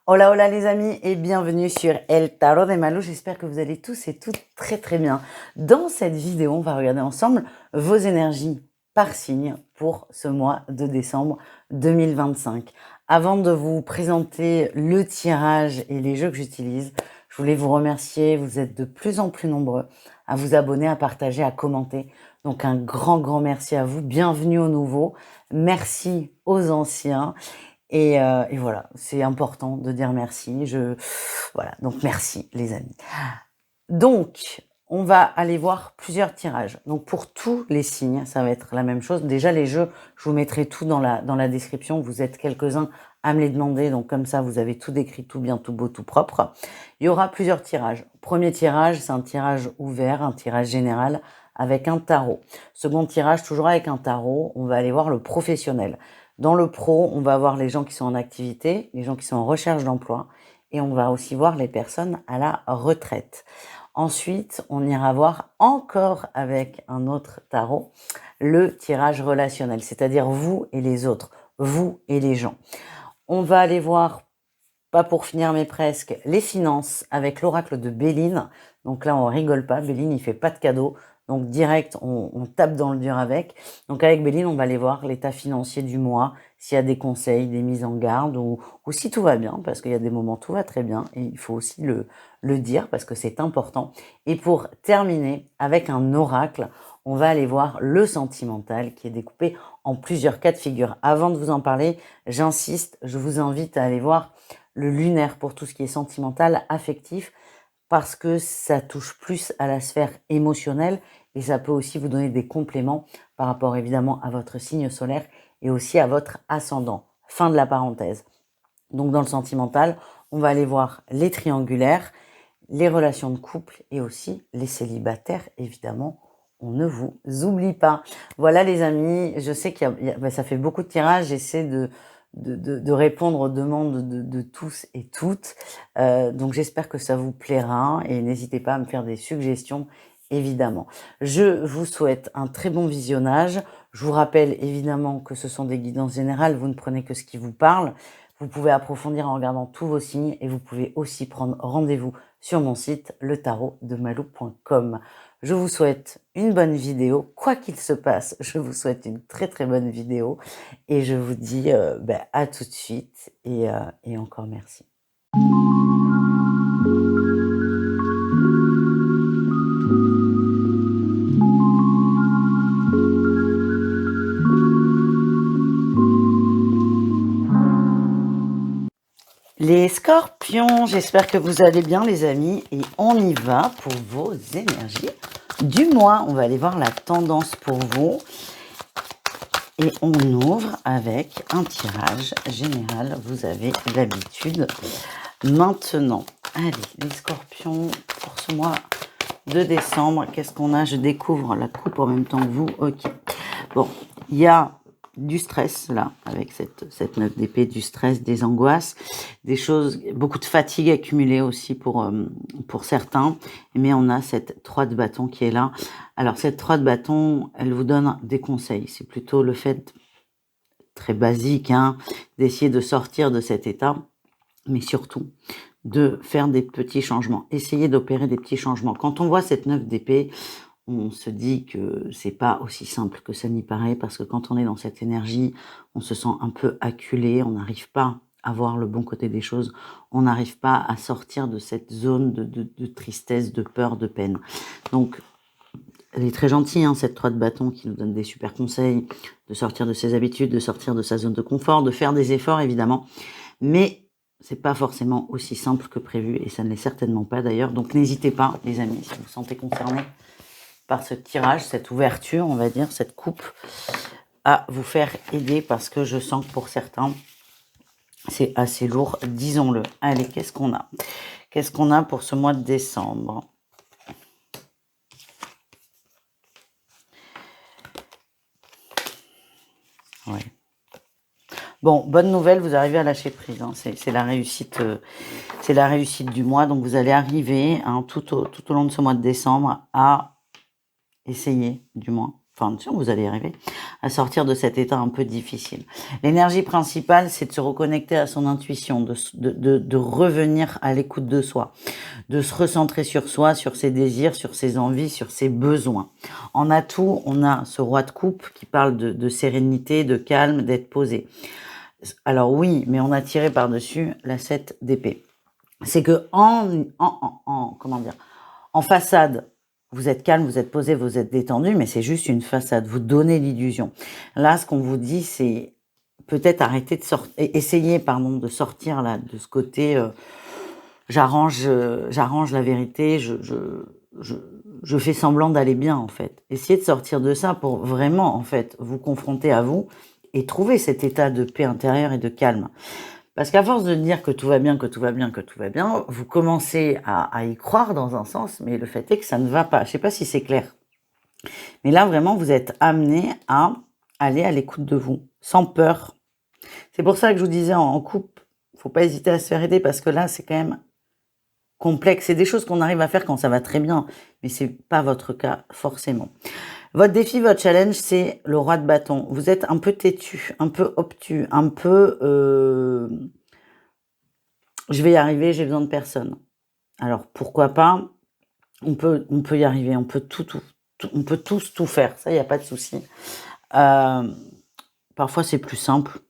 Hola, hola les amis et bienvenue sur El Tarot de Malou. J'espère que vous allez tous et toutes très très bien. Dans cette vidéo, on va regarder ensemble vos énergies par signe pour ce mois de décembre 2025. Avant de vous présenter le tirage et les jeux que j'utilise, je voulais vous remercier. Vous êtes de plus en plus nombreux à vous abonner, à partager, à commenter. Donc un grand merci à vous. Bienvenue aux nouveaux. Merci aux anciens. Et voilà, c'est important de dire merci. Voilà, donc merci les amis. Donc, on va aller voir plusieurs tirages. Donc pour tous les signes, ça va être la même chose. Déjà les jeux, je vous mettrai tout dans la description. Vous êtes quelques-uns à me les demander, donc comme ça vous avez tout décrit, tout bien, tout beau, tout propre. Il y aura plusieurs tirages. Premier tirage, c'est un tirage ouvert, un tirage général avec un tarot. Second tirage, toujours avec un tarot, on va aller voir le professionnel. Dans le pro, on va voir les gens qui sont en activité, les gens qui sont en recherche d'emploi, et on va aussi voir les personnes à la retraite. Ensuite, on ira voir encore avec un autre tarot le tirage relationnel, c'est-à-dire vous et les autres, vous et les gens. On va aller voir, pas pour finir mais presque, les finances avec l'oracle de Béline. Donc là, on rigole pas, Béline, il fait pas de cadeaux. Donc direct, on tape dans le dur avec. Donc avec Béline, on va aller voir l'état financier du mois, s'il y a des conseils, des mises en garde, ou si tout va bien, parce qu'il y a des moments où tout va très bien, et il faut aussi le dire, parce que c'est important. Et pour terminer, avec un oracle, on va aller voir le sentimental, qui est découpé en plusieurs cas de figure. Avant de vous en parler, j'insiste, je vous invite à aller voir le lunaire pour tout ce qui est sentimental, affectif, parce que ça touche plus à la sphère émotionnelle et ça peut aussi vous donner des compléments par rapport évidemment à votre signe solaire et aussi à votre ascendant. Fin de la parenthèse. Donc dans le sentimental, on va aller voir les triangulaires, les relations de couple et aussi les célibataires, évidemment. On ne vous oublie pas. Voilà les amis, je sais ça fait beaucoup de tirages, j'essaie de répondre aux demandes de tous et toutes. Donc j'espère que ça vous plaira et n'hésitez pas à me faire des suggestions, évidemment. Je vous souhaite un très bon visionnage. Je vous rappelle évidemment que ce sont des guidances générales, vous ne prenez que ce qui vous parle. Vous pouvez approfondir en regardant tous vos signes et vous pouvez aussi prendre rendez-vous sur mon site letarotdemalou.com. Je vous souhaite une bonne vidéo. Quoi qu'il se passe, je vous souhaite une très très bonne vidéo et je vous dis à tout de suite et encore merci. Les scorpions, j'espère que vous allez bien les amis et on y va pour vos énergies du mois. On va aller voir la tendance pour vous et on ouvre avec un tirage général. Vous avez l'habitude. Maintenant, allez les scorpions pour ce mois de décembre, qu'est-ce qu'on a? Je découvre la coupe en même temps que vous. Ok. Bon, il y a du stress là, avec cette 9 d'épée, du stress, des angoisses, des choses, beaucoup de fatigue accumulée aussi pour certains. Mais on a cette 3 de bâton qui est là. Alors cette 3 de bâton, elle vous donne des conseils. C'est plutôt le fait très basique d'essayer de sortir de cet état, mais surtout de faire des petits changements. Essayez d'opérer des petits changements. Quand on voit cette 9 d'épée, on se dit que c'est pas aussi simple que ça n'y paraît, parce que quand on est dans cette énergie, on se sent un peu acculé, on n'arrive pas à voir le bon côté des choses, on n'arrive pas à sortir de cette zone de tristesse, de peur, de peine. Donc, elle est très gentille, cette 3 de bâton qui nous donne des super conseils, de sortir de ses habitudes, de sortir de sa zone de confort, de faire des efforts évidemment, mais c'est pas forcément aussi simple que prévu, et ça ne l'est certainement pas d'ailleurs. Donc n'hésitez pas les amis, si vous vous sentez concernés par ce tirage, cette ouverture, on va dire, cette coupe, à vous faire aider, parce que je sens que pour certains, c'est assez lourd, disons-le. Allez, qu'est-ce qu'on a? Qu'est-ce qu'on a pour ce mois de décembre? Ouais. Bon, bonne nouvelle, vous arrivez à lâcher prise. C'est la réussite, du mois. Donc vous allez arriver tout au long de ce mois de décembre à essayer, du moins, enfin, vous allez y arriver, à sortir de cet état un peu difficile. L'énergie principale, c'est de se reconnecter à son intuition, de revenir à l'écoute de soi, de se recentrer sur soi, sur ses désirs, sur ses envies, sur ses besoins. En atout, on a ce roi de coupe qui parle de sérénité, de calme, d'être posé. Alors oui, mais on a tiré par-dessus la 7 d'épée. C'est que comment dire, en façade, vous êtes calme, vous êtes posé, vous êtes détendu, mais c'est juste une façade. Vous donnez l'illusion. Là, ce qu'on vous dit, c'est peut-être arrêter essayer, de sortir là de ce côté. J'arrange la vérité. Je fais semblant d'aller bien en fait. Essayez de sortir de ça pour vraiment en fait vous confronter à vous et trouver cet état de paix intérieure et de calme. Parce qu'à force de dire que tout va bien, que tout va bien, que tout va bien, vous commencez à y croire dans un sens, mais le fait est que ça ne va pas. Je ne sais pas si c'est clair. Mais là, vraiment, vous êtes amené à aller à l'écoute de vous, sans peur. C'est pour ça que je vous disais en couple, il ne faut pas hésiter à se faire aider, parce que là, c'est quand même complexe. C'est des choses qu'on arrive à faire quand ça va très bien, mais ce n'est pas votre cas forcément. Votre défi, votre challenge, c'est le roi de bâton. Vous êtes un peu têtu, un peu obtus, un peu... je vais y arriver, j'ai besoin de personne. Alors, pourquoi pas? On peut y arriver, on peut on peut tous tout faire, ça, il n'y a pas de souci. Parfois, c'est plus simple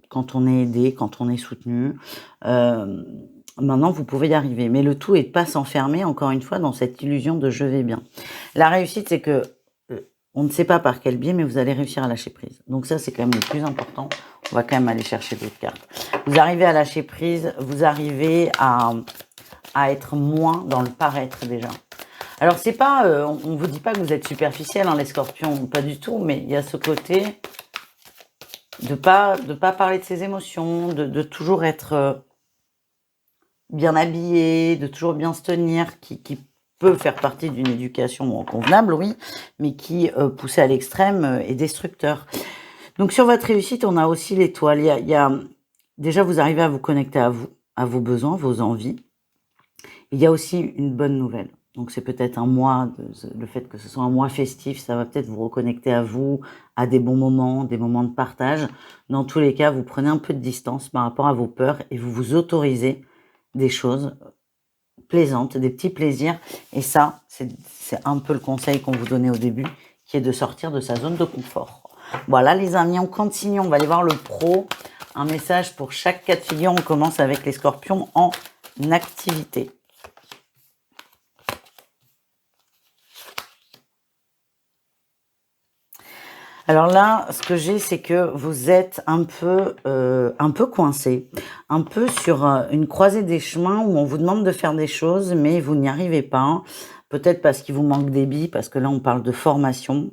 quand on est aidé, quand on est soutenu. Maintenant, vous pouvez y arriver. Mais le tout est de ne pas s'enfermer, encore une fois, dans cette illusion de « je vais bien ». La réussite, c'est que on ne sait pas par quel biais, mais vous allez réussir à lâcher prise. Donc ça, c'est quand même le plus important. On va quand même aller chercher d'autres cartes. Vous arrivez à lâcher prise, vous arrivez à être moins dans le paraître déjà. Alors, c'est pas, on ne vous dit pas que vous êtes superficiel, hein, les scorpions, pas du tout, mais il y a ce côté de pas parler de ses émotions, de toujours être bien habillé, de toujours bien se tenir, qui peut faire partie d'une éducation convenable, oui, mais qui, poussée à l'extrême, est destructeur. Donc, sur votre réussite, on a aussi l'étoile. Il y a déjà, vous arrivez à vous connecter à vous, à vos besoins, vos envies. Il y a aussi une bonne nouvelle. Donc, c'est peut-être un mois, le fait que ce soit un mois festif, ça va peut-être vous reconnecter à vous, à des bons moments, des moments de partage. Dans tous les cas, vous prenez un peu de distance par rapport à vos peurs et vous vous autorisez des choses plaisantes, des petits plaisirs. Et ça, c'est un peu le conseil qu'on vous donnait au début, qui est de sortir de sa zone de confort. Voilà les amis, on continue, on va aller voir le pro. Un message pour chaque cas de figure. On commence avec les scorpions en activité. Alors là, ce que j'ai, c'est que vous êtes un peu coincé, un peu sur une croisée des chemins où on vous demande de faire des choses, mais vous n'y arrivez pas. Peut-être parce qu'il vous manque des billes, parce que là, on parle de formation.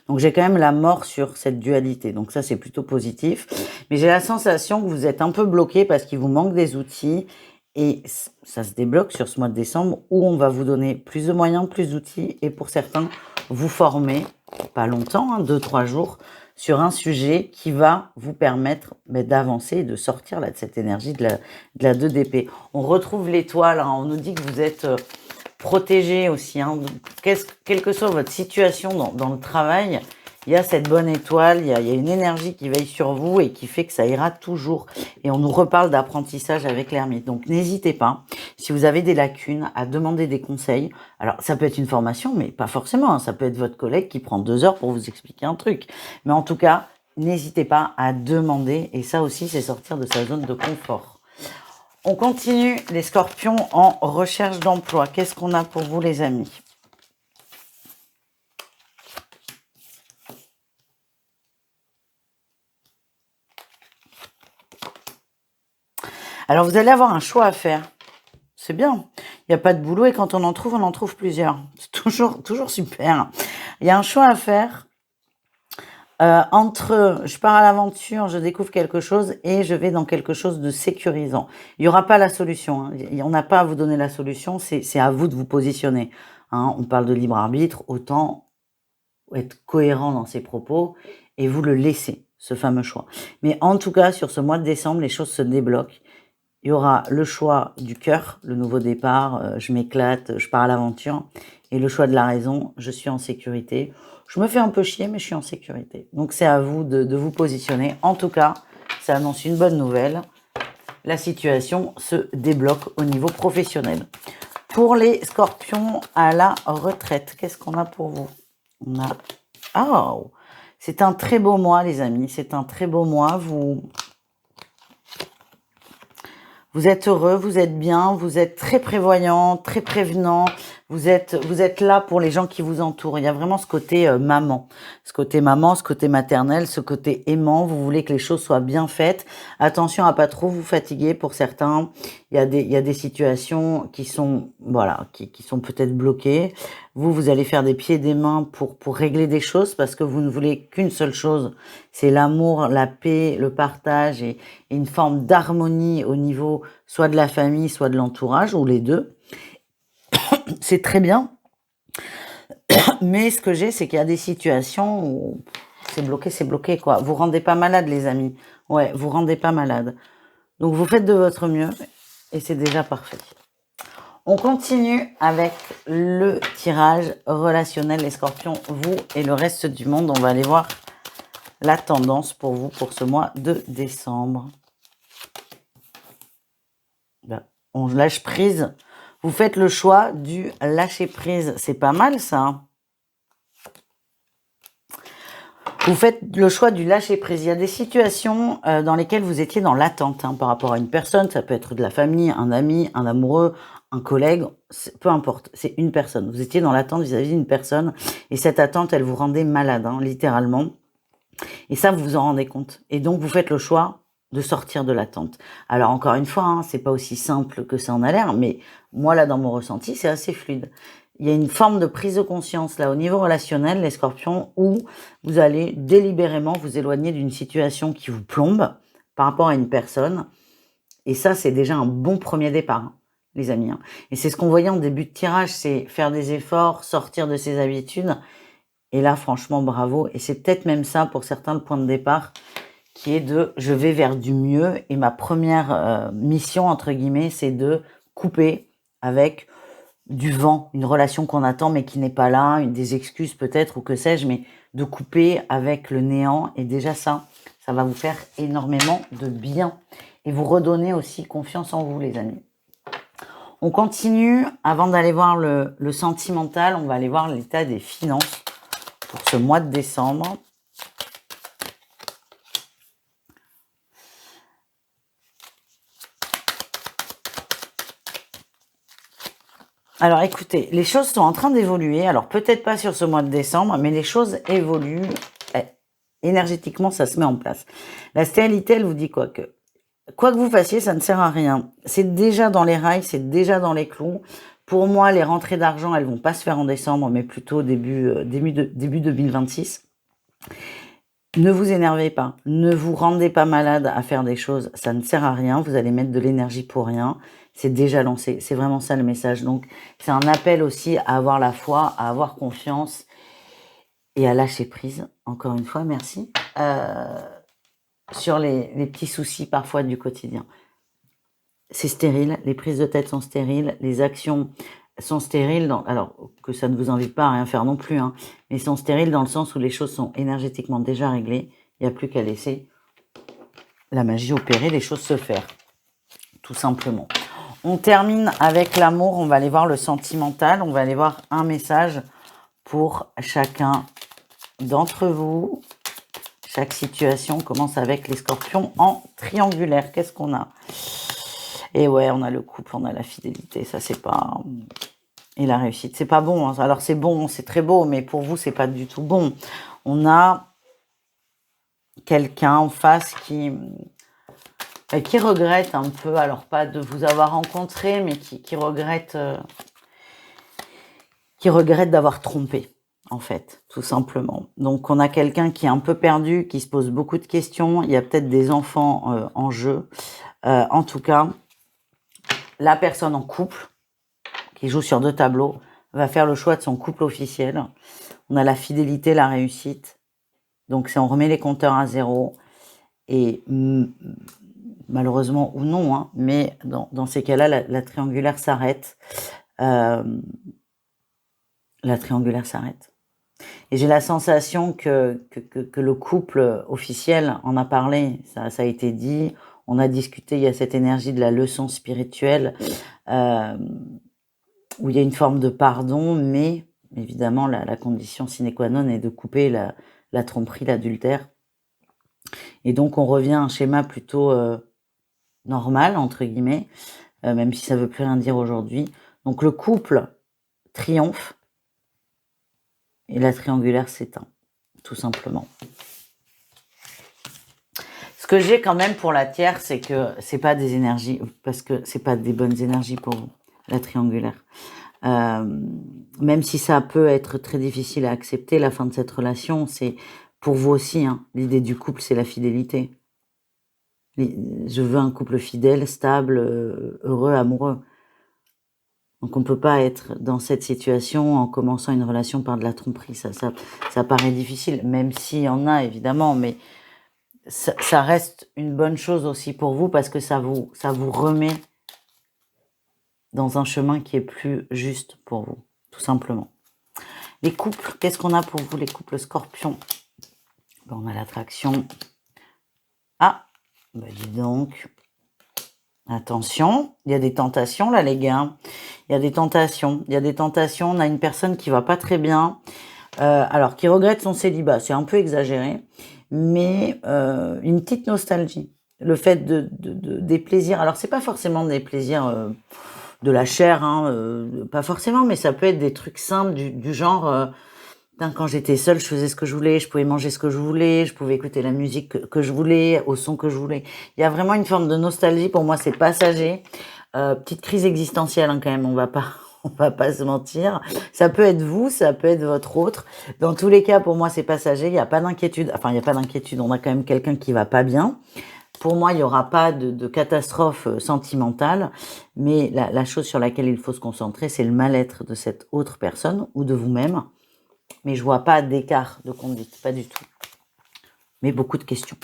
Donc, j'ai quand même la mort sur cette dualité. Donc, ça, c'est plutôt positif. Mais j'ai la sensation que vous êtes un peu bloqué parce qu'il vous manque des outils. Et ça se débloque sur ce mois de décembre où on va vous donner plus de moyens, plus d'outils. Et pour certains, vous former, pas longtemps, 2-3 jours, sur un sujet qui va vous permettre d'avancer et de sortir là, de cette énergie de la 2 d'épée. On retrouve l'étoile. On nous dit que vous êtes... protégé aussi, quelle que soit votre situation dans le travail, il y a cette bonne étoile, il y a une énergie qui veille sur vous et qui fait que ça ira toujours. Et on nous reparle d'apprentissage avec l'ermite. Donc n'hésitez pas, si vous avez des lacunes, à demander des conseils. Alors ça peut être une formation, mais pas forcément. Ça peut être votre collègue qui prend 2 heures pour vous expliquer un truc. Mais en tout cas, n'hésitez pas à demander. Et ça aussi, c'est sortir de sa zone de confort. On continue les scorpions en recherche d'emploi. Qu'est-ce qu'on a pour vous les amis? Alors vous allez avoir un choix à faire. C'est bien. Il n'y a pas de boulot et quand on en trouve plusieurs. C'est toujours super. Il y a un choix à faire. Entre je pars à l'aventure, je découvre quelque chose et je vais dans quelque chose de sécurisant. Il n'y aura pas la solution. On n'a pas à vous donner la solution, c'est à vous de vous positionner. On parle de libre arbitre, autant être cohérent dans ses propos et vous le laisser, ce fameux choix. Mais en tout cas, sur ce mois de décembre, les choses se débloquent. Il y aura le choix du cœur, le nouveau départ, je m'éclate, je pars à l'aventure. Et le choix de la raison, je suis en sécurité. je me fais un peu chier, mais je suis en sécurité. Donc, c'est à vous de vous positionner. En tout cas, ça annonce une bonne nouvelle. La situation se débloque au niveau professionnel. Pour les scorpions à la retraite, qu'est-ce qu'on a pour vous? On a... Oh, c'est un très beau mois, les amis. C'est un très beau mois. Vous êtes heureux, vous êtes bien, vous êtes très prévoyant, très prévenant. Vous êtes là pour les gens qui vous entourent. Il y a vraiment ce côté maman, ce côté maternel, ce côté aimant. Vous voulez que les choses soient bien faites. Attention à pas trop vous fatiguer pour certains. Il y a des situations qui sont, voilà, qui sont peut-être bloquées. Vous allez faire des pieds et des mains pour régler des choses parce que vous ne voulez qu'une seule chose. C'est l'amour, la paix, le partage et une forme d'harmonie au niveau soit de la famille, soit de l'entourage, ou les deux. C'est très bien. Mais ce que j'ai, c'est qu'il y a des situations où c'est bloqué, quoi. Vous rendez pas malade, les amis. Ouais, vous rendez pas malade. Donc, vous faites de votre mieux et c'est déjà parfait. On continue avec le tirage relationnel, les scorpions, vous et le reste du monde. On va aller voir la tendance pour vous pour ce mois de décembre. Là, on lâche prise. Vous faites le choix du lâcher prise. C'est pas mal, ça, hein. Vous faites le choix du lâcher prise. Il y a des situations dans lesquelles vous étiez dans l'attente par rapport à une personne. Ça peut être de la famille, un ami, un amoureux, un collègue, peu importe. C'est une personne. Vous étiez dans l'attente vis-à-vis d'une personne et cette attente, elle vous rendait malade, littéralement. Et ça, vous vous en rendez compte. Et donc, vous faites le choix de sortir de l'attente. Alors, encore une fois, c'est pas aussi simple que ça en a l'air, mais moi, là, dans mon ressenti, c'est assez fluide. Il y a une forme de prise de conscience là au niveau relationnel, les scorpions, où vous allez délibérément vous éloigner d'une situation qui vous plombe par rapport à une personne. Et ça, c'est déjà un bon premier départ, les amis. Et c'est ce qu'on voyait en début de tirage, c'est faire des efforts, sortir de ses habitudes. Et là, franchement, bravo. Et c'est peut-être même ça, pour certains, le point de départ, qui est de « je vais vers du mieux ». Et ma première mission, entre guillemets, c'est de couper avec du vent, une relation qu'on attend mais qui n'est pas là, des excuses peut-être ou que sais-je, mais de couper avec le néant. Et déjà ça va vous faire énormément de bien et vous redonner aussi confiance en vous, les amis. On continue, avant d'aller voir le sentimental, on va aller voir l'état des finances pour ce mois de décembre. Alors écoutez, les choses sont en train d'évoluer. Alors peut-être pas sur ce mois de décembre, mais les choses évoluent. Énergétiquement, ça se met en place. La stérilité, elle vous dit quoi que vous fassiez, ça ne sert à rien. C'est déjà dans les rails, c'est déjà dans les clous. Pour moi, les rentrées d'argent, elles vont pas se faire en décembre, mais plutôt début 2026. Ne vous énervez pas, ne vous rendez pas malade à faire des choses, ça ne sert à rien, vous allez mettre de l'énergie pour rien, c'est déjà lancé, c'est vraiment ça le message. Donc c'est un appel aussi à avoir la foi, à avoir confiance et à lâcher prise, encore une fois, merci, sur les petits soucis parfois du quotidien. C'est stérile, les prises de tête sont stériles, les actions sont stériles, alors que ça ne vous invite pas à rien faire non plus, mais sont stériles dans le sens où les choses sont énergétiquement déjà réglées, il n'y a plus qu'à laisser la magie opérer, les choses se faire, tout simplement. On termine avec l'amour, on va aller voir le sentimental, on va aller voir un message pour chacun d'entre vous. Chaque situation commence avec les scorpions en triangulaire. Qu'est-ce qu'on a ? Et ouais, on a le couple, on a la fidélité, ça c'est pas... Et la réussite, c'est pas bon. Alors c'est bon, c'est très beau, mais pour vous, c'est pas du tout bon. On a quelqu'un en face qui regrette un peu, alors pas de vous avoir rencontré, mais qui regrette d'avoir trompé, en fait, tout simplement. Donc on a quelqu'un qui est un peu perdu, qui se pose beaucoup de questions. Il y a peut-être des enfants en jeu. En tout cas, la personne en couple, qui joue sur 2 tableaux, va faire le choix de son couple officiel. On a la fidélité, la réussite. Donc, on remet les compteurs à zéro. Et malheureusement ou non, mais dans ces cas-là, la triangulaire s'arrête. La triangulaire s'arrête. Et j'ai la sensation que le couple officiel en a parlé, ça a été dit, on a discuté, il y a cette énergie de la leçon spirituelle, où il y a une forme de pardon, mais évidemment la condition sine qua non est de couper la tromperie, l'adultère. Et donc on revient à un schéma plutôt normal, entre guillemets, même si ça veut plus rien dire aujourd'hui. Donc le couple triomphe et la triangulaire s'éteint, tout simplement. Ce que j'ai quand même pour la tierce, c'est que c'est pas des énergies, parce que c'est pas des bonnes énergies pour vous, la triangulaire. Même si ça peut être très difficile à accepter, la fin de cette relation, c'est pour vous aussi, hein, l'idée du couple, c'est la fidélité. Je veux un couple fidèle, stable, heureux, amoureux. Donc on ne peut pas être dans cette situation en commençant une relation par de la tromperie. Ça paraît difficile, même s'il y en a évidemment, mais ça reste une bonne chose aussi pour vous parce que ça vous remet dans un chemin qui est plus juste pour vous, tout simplement. Les couples, qu'est-ce qu'on a pour vous, les couples scorpions? On a l'attraction. Ah, bah dis donc. Attention, il y a des tentations là les gars. Il y a des tentations. On a une personne qui va pas très bien. Alors, qui regrette son célibat. C'est un peu exagéré. Mais une petite nostalgie. Le fait des plaisirs. Alors, c'est pas forcément des plaisirs de la chair. Hein, pas forcément. Mais ça peut être des trucs simples du genre... quand j'étais seule, je faisais ce que je voulais, je pouvais manger ce que je voulais, je pouvais écouter la musique que je voulais, au son que je voulais. Il y a vraiment une forme de nostalgie, pour moi c'est passager. Petite crise existentielle hein, quand même, on va pas se mentir. Ça peut être vous, ça peut être votre autre. Dans tous les cas, pour moi c'est passager, il n'y a pas d'inquiétude. Enfin, il n'y a pas d'inquiétude, on a quand même quelqu'un qui va pas bien. Pour moi, il n'y aura pas de catastrophe sentimentale, mais la chose sur laquelle il faut se concentrer, c'est le mal-être de cette autre personne ou de vous-même. Mais je vois pas d'écart de conduite, pas du tout. Mais beaucoup de questions.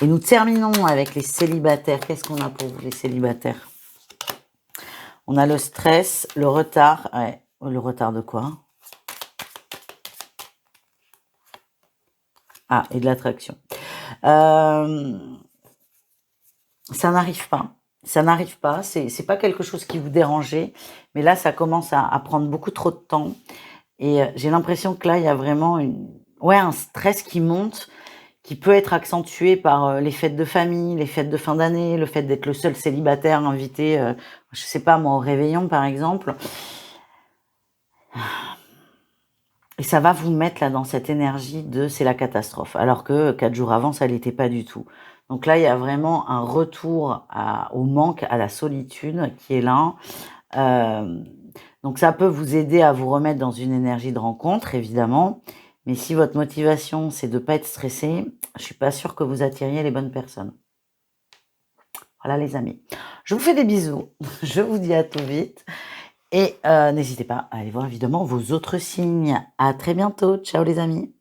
Et nous terminons avec les célibataires. Qu'est-ce qu'on a pour vous, les célibataires? On a le stress, le retard. Ouais, le retard de quoi? Ah, et de l'attraction. Ça n'arrive pas. Ça n'arrive pas. C'est pas quelque chose qui vous dérangeait. Mais là, ça commence à prendre beaucoup trop de temps. Et j'ai l'impression que là, il y a vraiment un stress qui monte, qui peut être accentué par les fêtes de famille, les fêtes de fin d'année, le fait d'être le seul célibataire invité, je sais pas moi, au réveillon par exemple. Et ça va vous mettre là dans cette énergie de c'est la catastrophe, alors que 4 jours avant, ça l'était pas du tout. Donc là, il y a vraiment un retour au manque, à la solitude qui est là. Donc ça peut vous aider à vous remettre dans une énergie de rencontre, évidemment. Mais si votre motivation, c'est de ne pas être stressé, je suis pas sûre que vous attiriez les bonnes personnes. Voilà les amis. Je vous fais des bisous. Je vous dis à tout vite. Et n'hésitez pas à aller voir évidemment vos autres signes. À très bientôt. Ciao les amis.